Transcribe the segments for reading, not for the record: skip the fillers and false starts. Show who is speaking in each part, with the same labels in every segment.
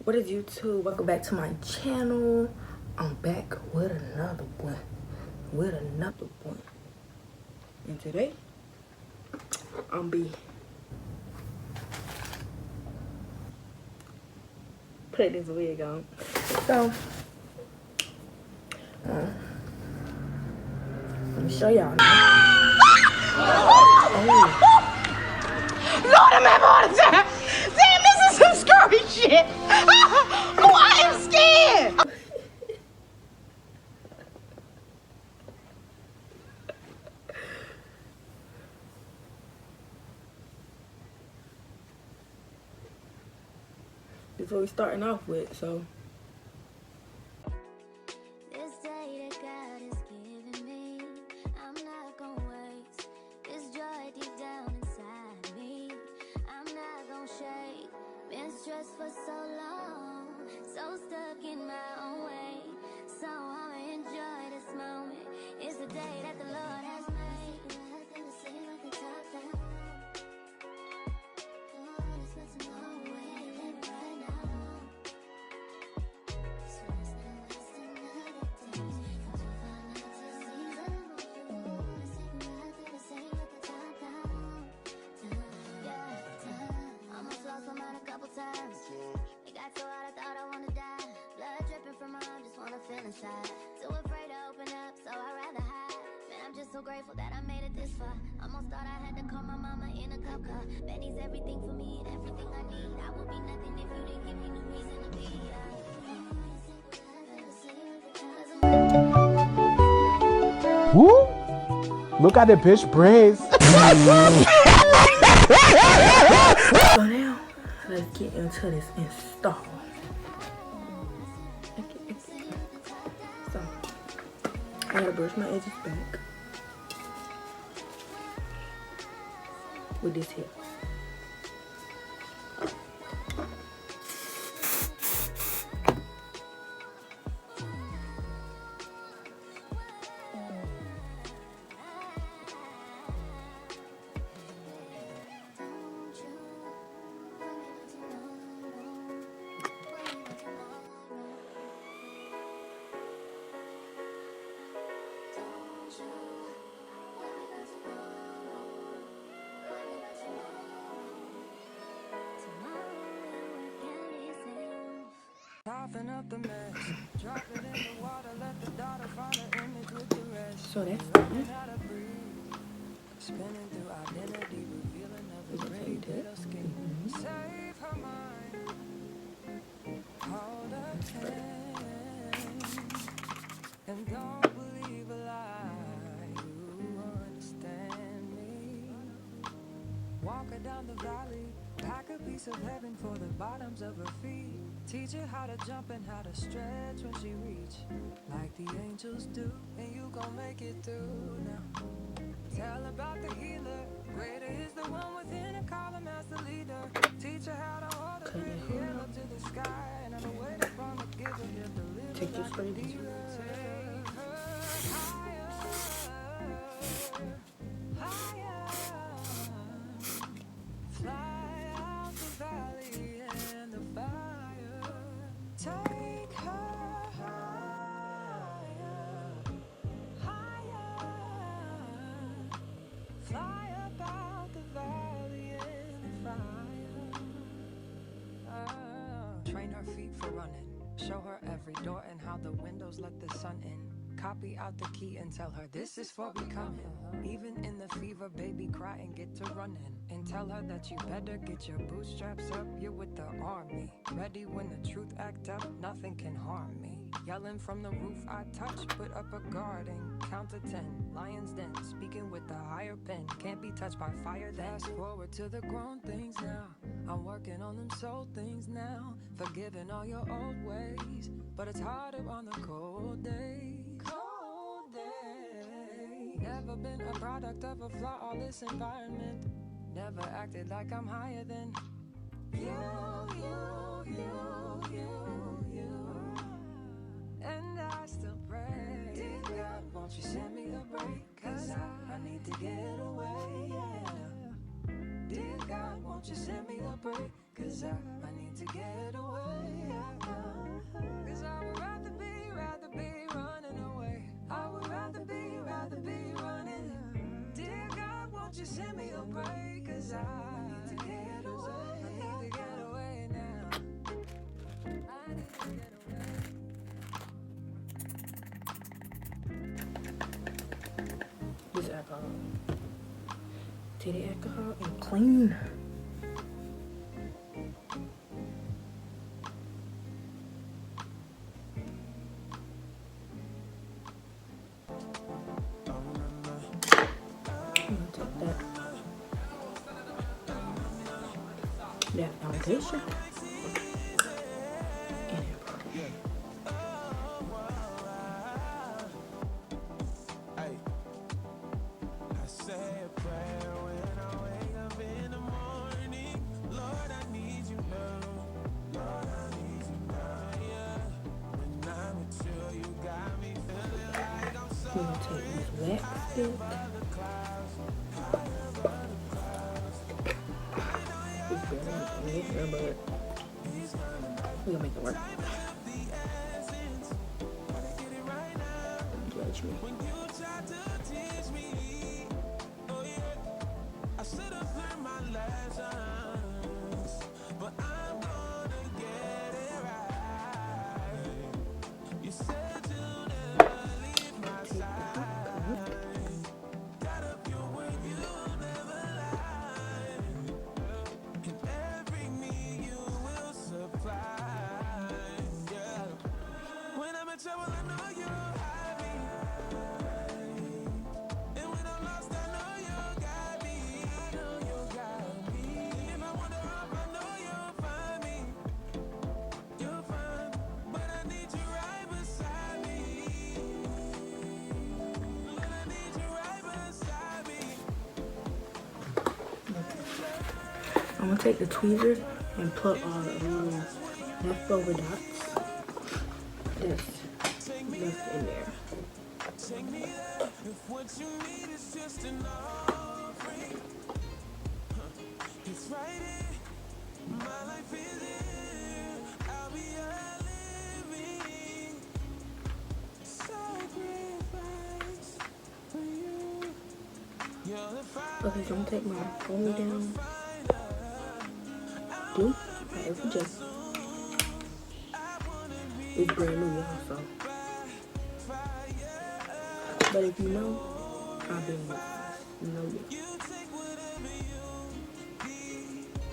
Speaker 1: What is YouTube? Welcome back to my channel. I'm back with another one. And today, I'm be put this wig on. So, let me show y'all.
Speaker 2: Lord, I'm having a heart attack. Damn, this is some scary shit. Oh, I am scared.
Speaker 1: This is what we're starting off with, so.
Speaker 3: This day that God has given me, I'm not gonna waste this joy deep down inside me. I'm not gonna shake. Been stressed for so long, so stuck in my own way. So I'ma enjoy this moment. It's the day that the Lord has made. Nothing to say like the top down. Oh, it's got to know where you live right now. So it's not less than another day. From 259 to season of you. Nothing to say like the top down. Almost lost my mind a couple times. It got so hot I thought I wanna die. Blood dripping from my arm, just wanna feel inside. Too afraid to open up, so I'd rather hide. Man, I'm just so grateful that I made it this far. Almost thought I had to call my mama in a cop car. Betty's everything for me and everything I need. I would be nothing if you didn't give me no reason to be.
Speaker 4: Woo! Look at the bitch braids.
Speaker 1: So now, let's get into this install. So, I gotta brush my edges back with this here.
Speaker 5: Soften up the mess, drop it in the water, let the daughter find her image with the rest.
Speaker 1: So that's fine.
Speaker 5: How to breathe, spinning through identity, revealing of the pretty little skin. Save her mind, hold her hand, and don't believe a lie. You understand me. Walk her down the valley, pack a piece of heaven for the bottoms of her feet. Teach her how to jump and how to stretch when she reach, like the angels do, and you gon' make it through now. Tell about the healer, greater is the one within her, call him as the leader. Teach her how to hold her pretty head up to the sky, and I'm wait upon the giver, he'll deliver.
Speaker 1: Take this baby.
Speaker 5: Take her higher, higher. Fly out the valley and the fire. Take her higher, higher. Fly up out the valley and the fire. Train her feet for running. Show her every door and how the windows let the sun in. Copy out the key and tell her this is for becoming. Even in the fever, baby, cry and get to running. And tell her that you better get your bootstraps up. You're with the army, ready when the truth act up. Nothing can harm me. Yelling from the roof I touch, put up a guard and count to 10. Lions den, speaking with the higher pen. Can't be touched by fire. Fast forward to the grown things now. I'm working on them soul things now. Forgiving all your old ways, but it's harder on the cold days. Cold day. Never been a product of a flawless environment. Never acted like I'm higher than you. And I still pray, dear God, won't you send me a break? Cause I need to get away, yeah. Dear God, won't you send me a break? Cause I need to get away, yeah. desire. 'Cause I need to get away now. I need to get away.
Speaker 1: This alcohol. Titty alcohol and clean. That foundation and it probably.
Speaker 6: I say a prayer when I wake up in the morning. Lord, I need you now. Lord, I need you now. Yeah. When I'm with you, you got me feeling like I'm so.
Speaker 1: We're gonna take this wax stick. But we're gonna make it work. Judge me.
Speaker 6: I should have learned my lessons, but I'm gonna get it right. You said you'll never leave my side. Got up your word, you'll never lie. And every need you will supply. Yeah. When I'm in trouble, I know you'll hide me. And when I'm lost, I know you got me. I know you got me. If I wander off, I know you'll find me. You'll find me. But I need you right beside me. Lord, I need you right beside me.
Speaker 1: I'm gonna take the tweezers and put all the little leftover dots that's left in there.
Speaker 6: Take me there if what you need is just an offering. It's right here. My life is here. I'll be a living sacrifice for you. You're the fire.
Speaker 1: Okay, so I'm gonna take my fold down glue by every J. It's brand new, y'all, so. But if you know, I've been with you know you.
Speaker 6: You take whatever you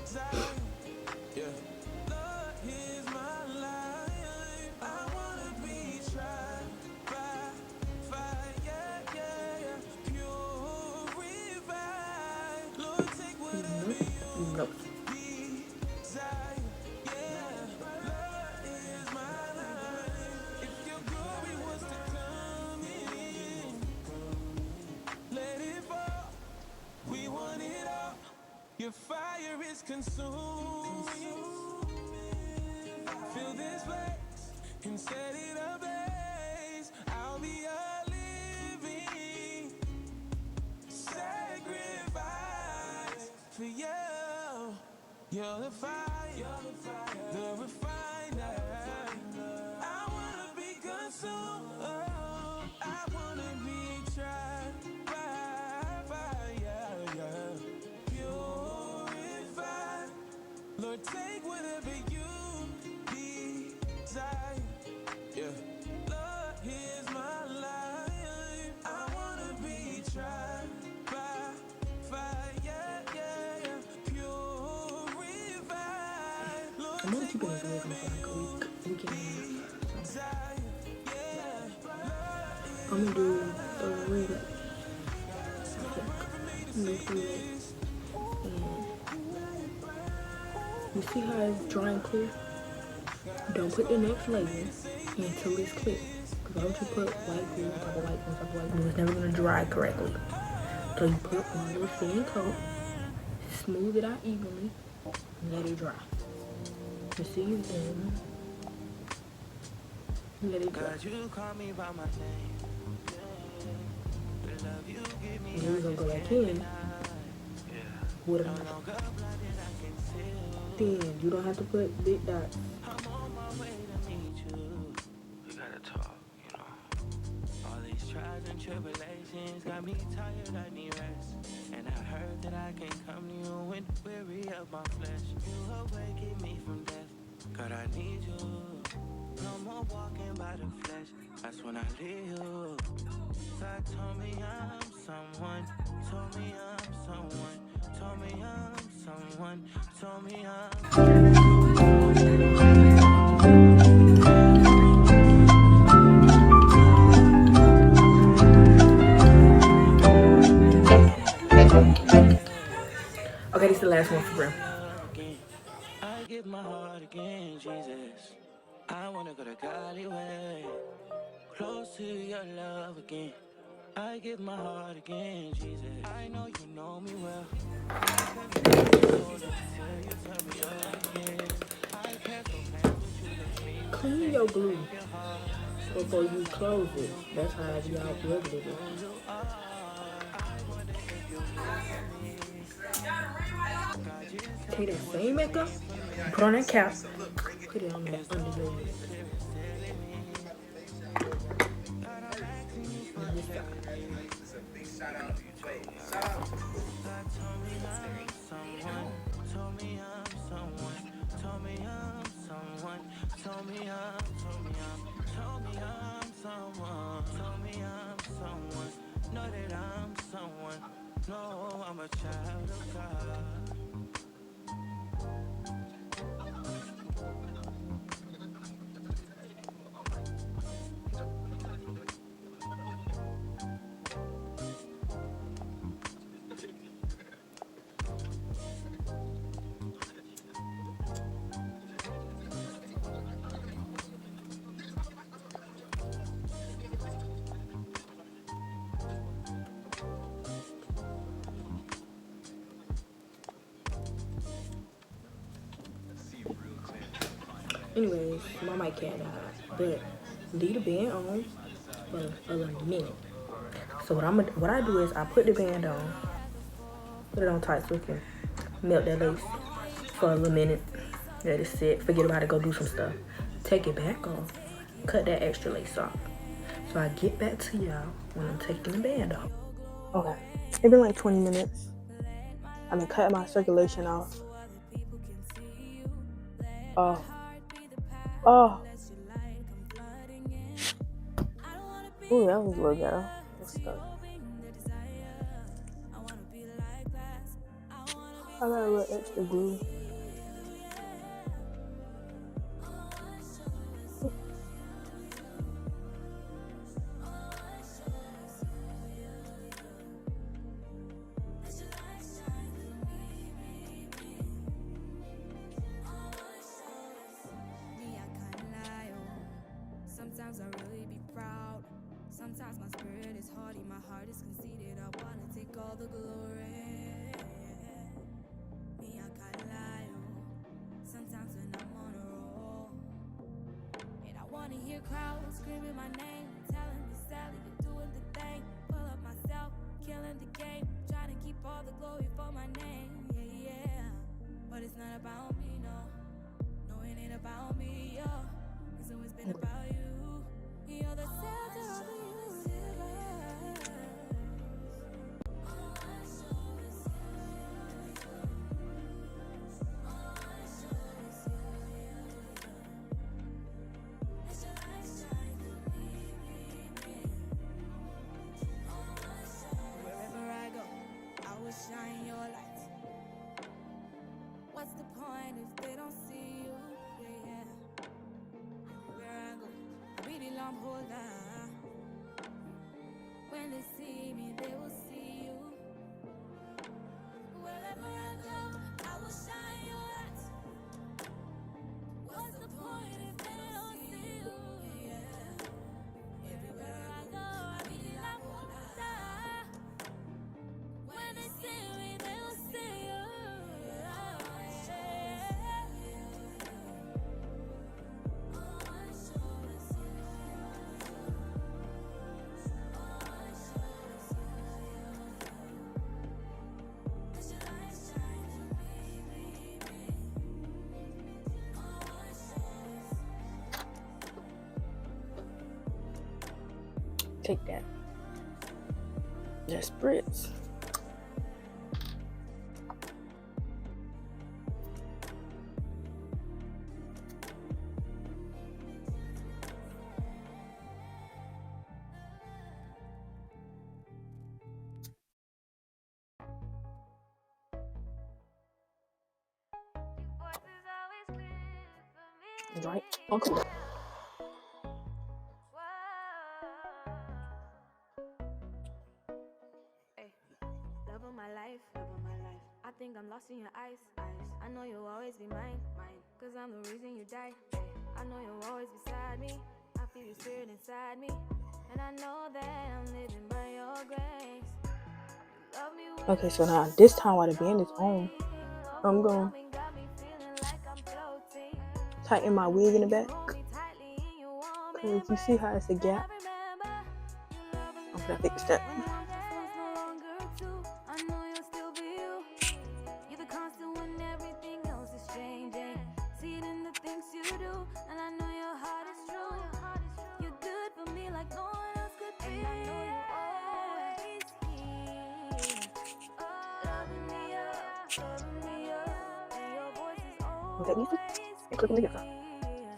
Speaker 6: desire. Yeah. Lord, here's my life. I wanna be tried by fire. Yeah, yeah, yeah. Purified. Lord, take whatever you
Speaker 1: Nope.
Speaker 6: desire. Yeah. Lord, here's my life. If your glory was to come in, let it fall. We want it all. Your fire is consuming. Fill this place and set it ablaze. I'll be a living sacrifice for you. You're the fire, the refiner. I wanna be consumed. I wanna be tried by fire. Yeah. Purified. Lord, take whatever you desire. Yeah. Lord, here's my life. I wanna be tried by fire. Yeah, yeah, yeah. Purified. Lord,
Speaker 1: I'm gonna
Speaker 6: take
Speaker 1: keep it as
Speaker 6: whatever
Speaker 1: for like a week. We can
Speaker 6: desire. Yeah.
Speaker 1: I'm gonna do 3 days. I'm gonna do 3 days. And you see how it's dry and clear? Don't put the next layer until it's clear. Because why don't you put white glue on top of white glue on top of white glue? It's never gonna dry correctly. So you put one little thin coat, smooth it out evenly, and let it dry. You see, then let it dry.
Speaker 6: You call me by my name. The love you give me.
Speaker 1: And then we're gonna go back in with another. Then you don't have to put big dots.
Speaker 6: I'm on my way to meet you. We gotta talk, you know. All these tries and tribulations got me tired, I need rest. And I heard that I can come to you when weary of my flesh. You awaken me from death, God, I need you. No more walking by the flesh, that's when I leave you. God told me I'm someone, told me I'm someone, told me I'm someone, told me
Speaker 1: Okay, this is the last one for real.
Speaker 6: I give my heart again, Jesus. I wanna go to Godly way, close to your love again. I give my heart again, Jesus. I know you know me well. I've been faithful till you turn me again. I can't go past what you left me with.
Speaker 1: Clean your glue before you close it. That's how y'all regular do. Take that same makeup, put on that cap, put it on the under your lid. On this side.
Speaker 6: Know that I'm someone. No, I'm a child of God.
Speaker 1: Anyways, my mic can't die, but leave the band on for a minute. So what I do is I put the band on, put it on tight so it can melt that lace for a little minute. Let it sit. Forget about it. Go do some stuff. Take it back off. Cut that extra lace off. So I get back to y'all when I'm taking the band off. Okay, it's been like 20 minutes. I've been cutting my circulation off. Oh. Oh. Ooh, that was a little ghetto. That's stuck. I got a little extra glue.
Speaker 3: Sometimes I really be proud. Sometimes my spirit is haughty, my heart is conceited. I wanna take all the glory. Me, I can't lie. Sometimes when I'm on a roll, and I wanna hear crowds screaming my name, telling me Sally, you're doing the thing. Pull up myself, killing the game, trying to keep all the glory for my name. Yeah, yeah. But it's not about me, no. No, it ain't about me, yo. It's always been about you. You're the center of the universe. Wherever I go, I will shine your light. What's the point if they don't see you? Yeah, yeah. Everywhere I go, I be the lamp holder. When they see me, they will see you. Wherever I go, I will shine your light. What's the point if they don't see you? Yeah. Everywhere I go, I be the lamp holder. When they see me, they will see you.
Speaker 1: Take that. Just spritz. Right? Okay.
Speaker 3: Love of my life, love of my life. I think I'm lost in your eyes, eyes. I know you'll always be mine, mine. Cause I'm the reason you die. I know you'll always beside me. I feel your spirit inside me. And I know that I'm living by your grace. You love me with
Speaker 1: Okay, so now this time while the band is on, I'm going to tighten my wig in the back. Cause you see how it's a gap. I'm gonna fix that. That music and click them together. Yeah.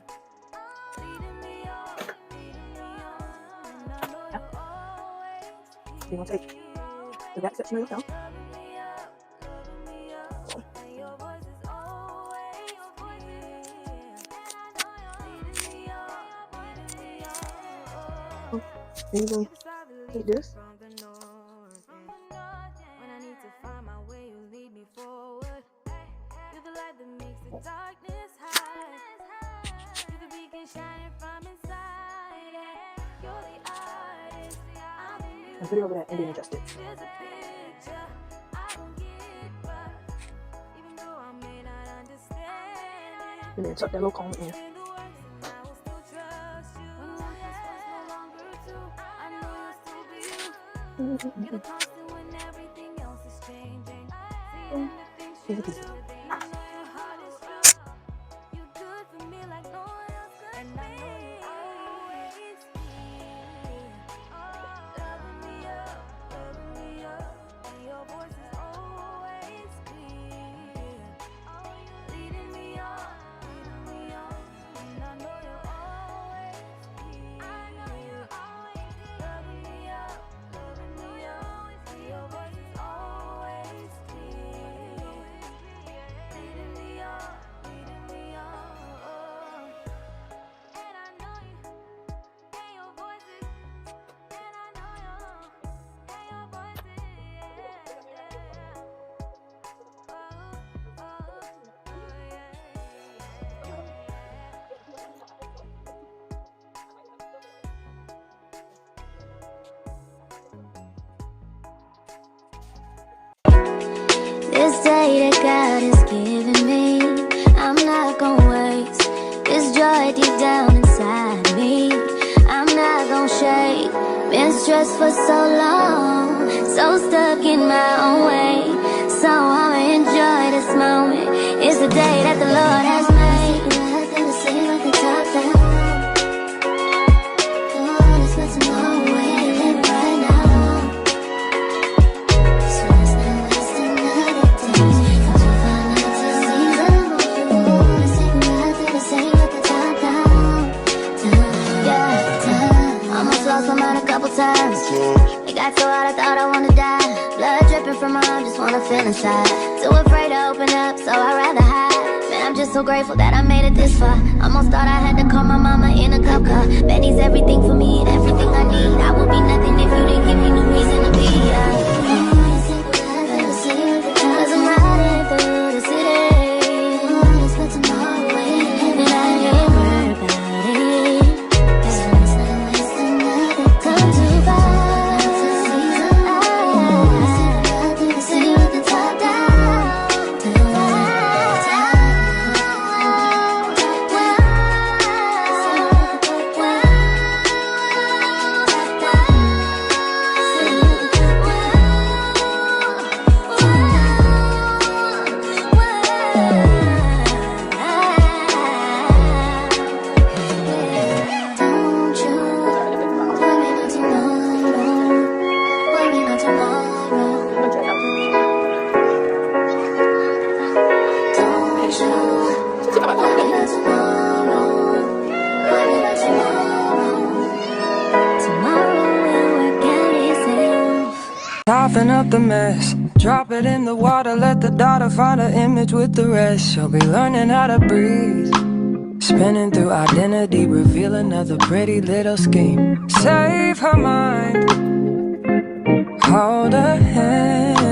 Speaker 1: So you're gonna take the back section of yourself. Then you're gonna take this. And put it over that and then adjust it. And then tuck that little comb in. Easy peasy.
Speaker 3: This day that God has given me, I'm not gonna waste this joy deep down inside me. I'm not gonna shake. Been stressed for so long, so stuck in my own way. So I'ma enjoy this moment. It's the day that the Lord has made. Nothing to say with the top down. Oh, let's get to know the way I live right now. Times. It got so hot I thought I wanna die. Blood dripping from my arm, just wanna feel inside. Too afraid to open up, so I'd rather hide. Man, I'm just so grateful that I made it this far. Almost thought I had to call my mama in a cop car. Betty's everything for me and everything I need. I would be nothing if you didn't give me no reason to be. Cause I'm riding through the city. And I ain't worried about it. Come too far. City with the top down.
Speaker 5: Soften up the mess, drop it in the water, let the daughter find her image with the rest. She'll be learning how to breathe, spinning through identity, reveal another pretty little scheme. Save her mind, hold her hand,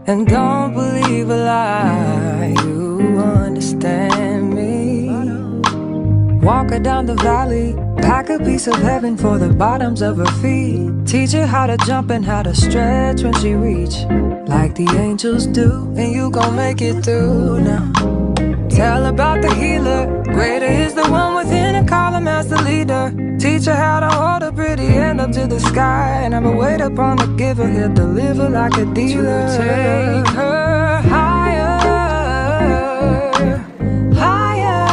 Speaker 5: and don't believe a lie. You understand me. Walk her down the valley, pack a piece of heaven for the bottoms of her feet. Teach her how to jump and how to stretch when she reach, like the angels do, and you gon' make it through now. Tell about the healer, greater is the one within, and call him as the leader. Teach her how to hold a pretty hand up to the sky, and never wait upon the giver, he'll deliver like a dealer. To take her higher, higher,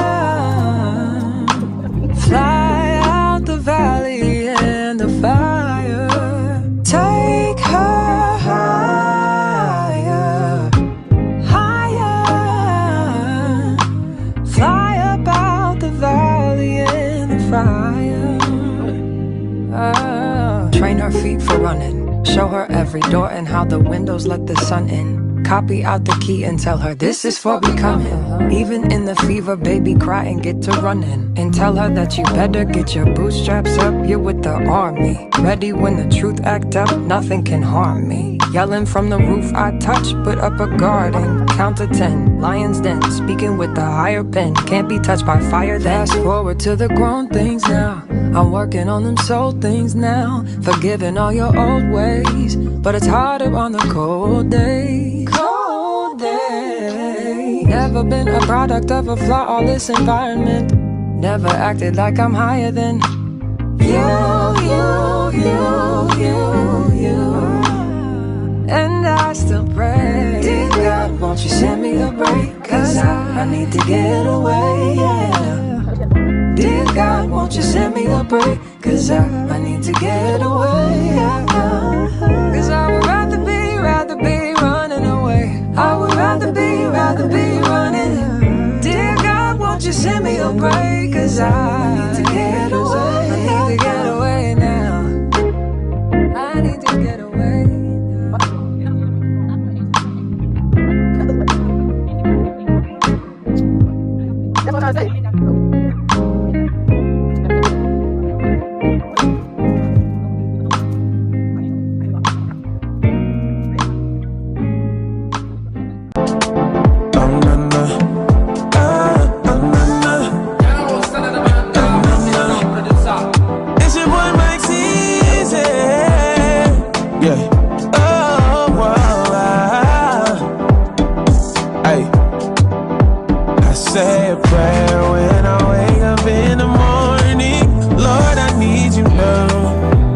Speaker 5: fly out the valley and the fire. Take her higher, higher, fly up out the valley and the fire. Train her feet for running, show her every door and how the windows let the sun in. Copy out the key and tell her this is for becoming. Even in the fever, baby, cry and get to running. And tell her that you better get your bootstraps up, you're with the army. Ready when the truth act up, nothing can harm me. Yelling from the roof I touch, put up a guard and count to 10. Lion's den, speaking with the higher pen. Can't be touched by fire, fast forward to the grown things now. I'm working on them soul things now, forgiving all your old ways, but it's harder on the cold days. Cold days. Never been a product of a flawless environment. Never acted like I'm higher than you. And I still pray, dear God, won't you send me a break? Cause I need to get away, yeah. Dear God, won't you send me a break? Cause I need to get away, yeah. Cause I would rather be running away. I would rather be running. Dear God, won't you send me a break? Cause I need to get away. I need to get away now. I need to get away now.
Speaker 1: That's what I say.
Speaker 6: Say a prayer when I wake up in the morning. Lord, I need you now.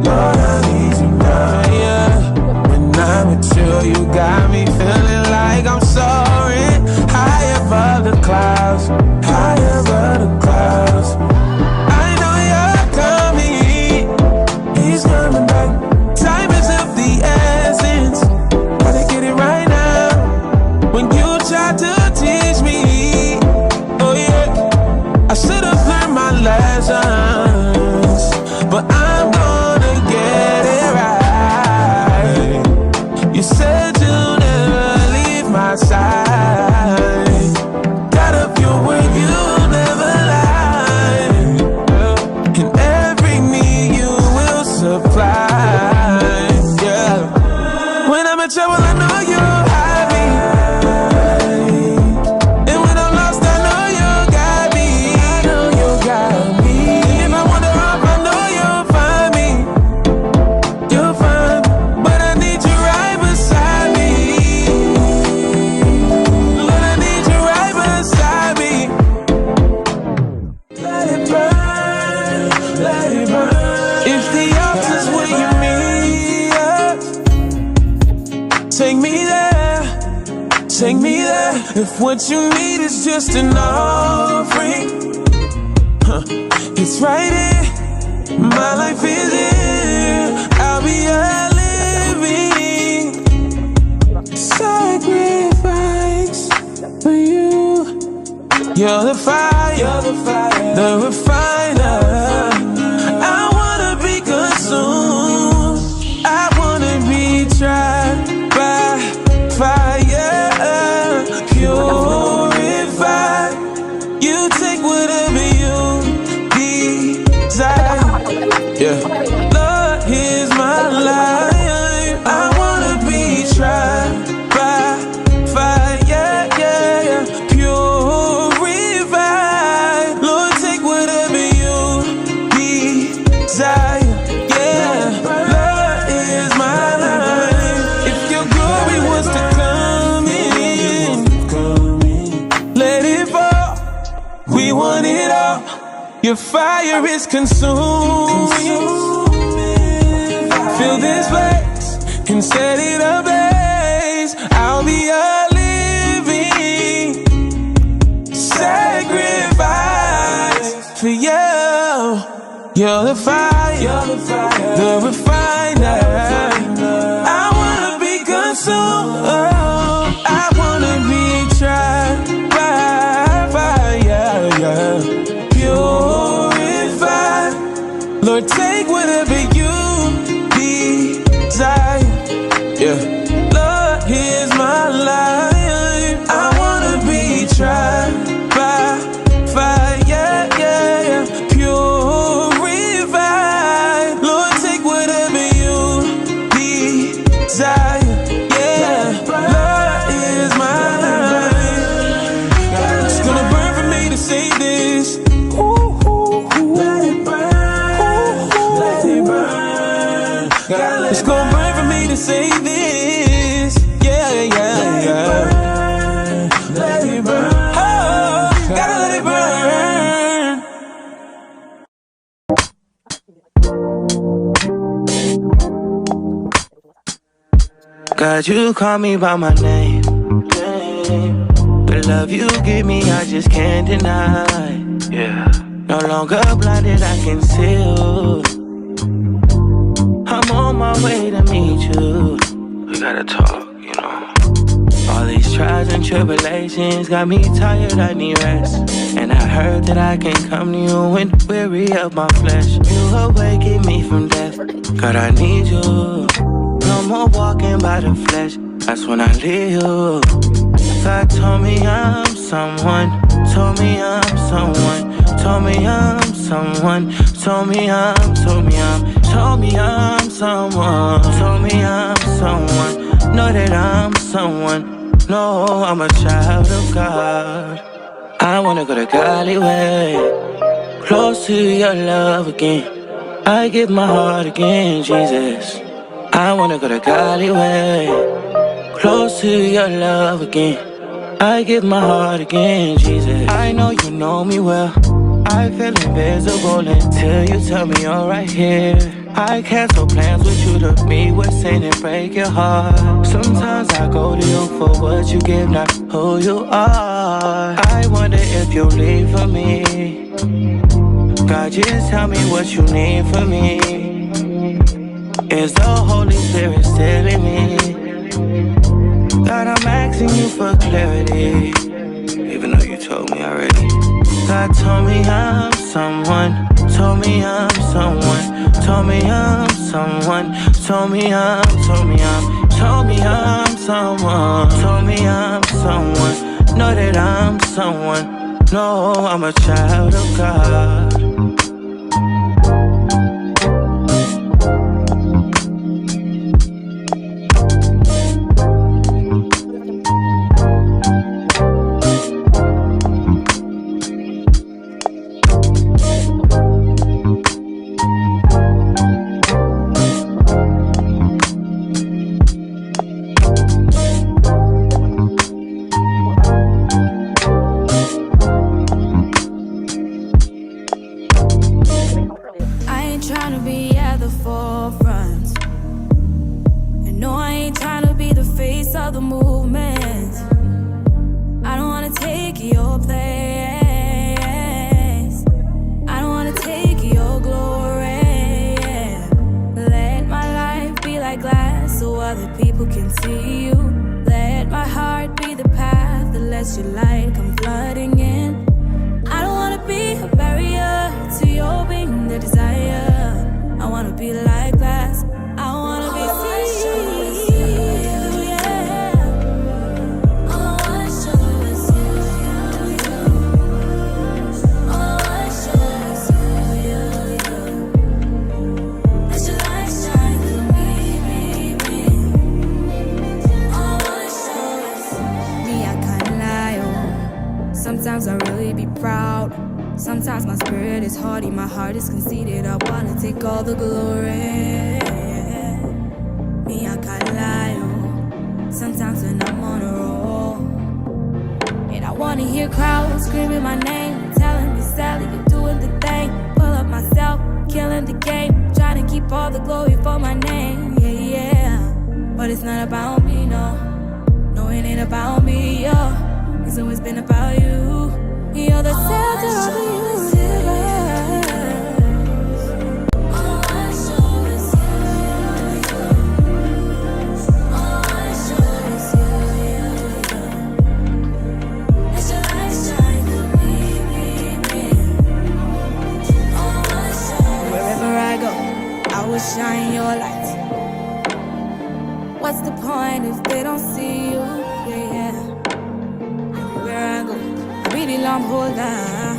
Speaker 6: Lord, I need you now, yeah. When I'm with you, you got me feeling like I'm soaring high above the clouds, high above the clouds. I know you're coming, he's coming back. Time is of the essence, gotta get it right now. When you try to teach me, I should have learned my lessons, but I'm gonna get it right. You said you'll never leave my side. Got up your word, you'll never lie. And every need you will supply. Yeah. When I'm in trouble, I know you'll hide me. And when I'm lost, I know you'll guide me. If I wander off, I know you'll find me. You'll find me. But I need you right beside me. Lord, I need you right beside me. Let it burn, let it burn. If the altar's where you meet us, take me there, take me there. If what you need is just an offering, it's right here, my life is here. I'll be a living sacrifice for you. You're the fire, the refiner. I wanna be consumed. I wanna be tried by fire, purified. You take whatever you desire. Yeah. Lord, here's my life. I wanna be tried by fire, yeah, yeah. Purified. Lord, take whatever you desire. Yeah. Lord, here's my life. If your glory wants to come in, let it fall. We want it all. Your fire is consuming. Fill this place and set it ablaze. I'll be a living sacrifice for you. You're the fire, the refiner. I wanna be consumed. I wanna be tried by fire, yeah. Purified. Lord, take whatever you desire. Yeah. Lord, here's my life. I wanna be tried by fire, yeah, yeah. Purified. Lord, take whatever you desire. Yeah. Lord, here's my life. It's gonna burn for me to say this. Let it burn. Let it burn. It's gonna burn for me to say this. Yeah, yeah, yeah. Let it burn. Oh, gotta let it burn.
Speaker 7: God, you call me by my name. The love you give me, I just can't deny. Yeah. No longer blinded, I can see you. I'm on my way to meet you. We gotta talk, you know. All these trials and tribulations got me tired, I need rest. And I heard that I can come to you when weary of my flesh. You awaken me from death. God, I need you. No more walking by the flesh. That's when I leave you. God told me I'm someone. Told me I'm someone. Told me I'm someone. Told me I'm someone. Told me I'm someone. Know that I'm someone. No, I'm a child of God. I wanna go the godly way, close to your love again. I give my heart again, Jesus. I wanna go the godly way, close to your love again. I give my heart again, Jesus. I know you know me well. I feel invisible until you tell me you're right here. I cancel plans with you to meet with sin and break your heart. Sometimes I go to you for what you give, not who you are. I wonder if you'll leave for me. God, just tell me what you need from me. Is the Holy Spirit still in me? God, I'm asking you for clarity, even though you told me already. God told me I'm someone. Told me I'm someone. Told me I'm someone. Told me I'm someone. Told me I'm someone. Know that I'm someone. No, I'm a child of God.
Speaker 3: Let your light come flooding in.
Speaker 8: Sometimes I really be proud. Sometimes my spirit is haughty, my heart is conceited. I wanna take all the glory. Me, I can't lie. Sometimes when I'm on a roll, and I wanna hear crowds screaming my name, telling me, Sally, you're doing the thing. Pull up myself, killing the game, trying to keep all the glory for my name. Yeah, yeah. But it's not about me, no. No, it ain't about me, yo. It's always been about you. You're the center of the universe. All I show is you. All I show is you. Let your light shine through me. All I show. Wherever I go, I will shine your light. What's the point if they don't see you? Yeah, yeah. Everywhere I go, I really long hold on.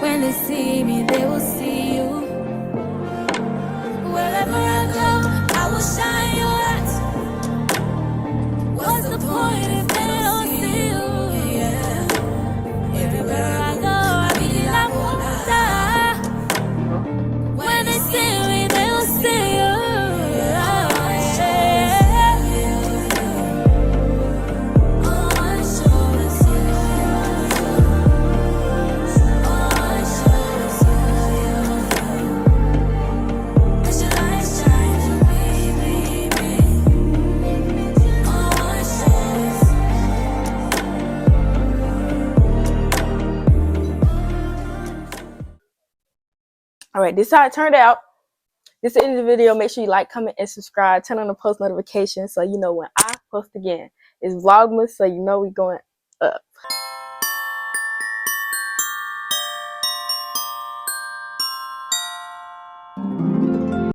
Speaker 8: When they see me, they will see you. Wherever I go, I will shine your light. What's the point if they don't see you? Yeah. Everywhere I go, I really long hold on. When they see me, they will see you.
Speaker 9: All right, this is how it turned out. This is the end of the video. Make sure you like, comment, and subscribe. Turn on the post notifications so you know when I post again. It's Vlogmas, so you know we going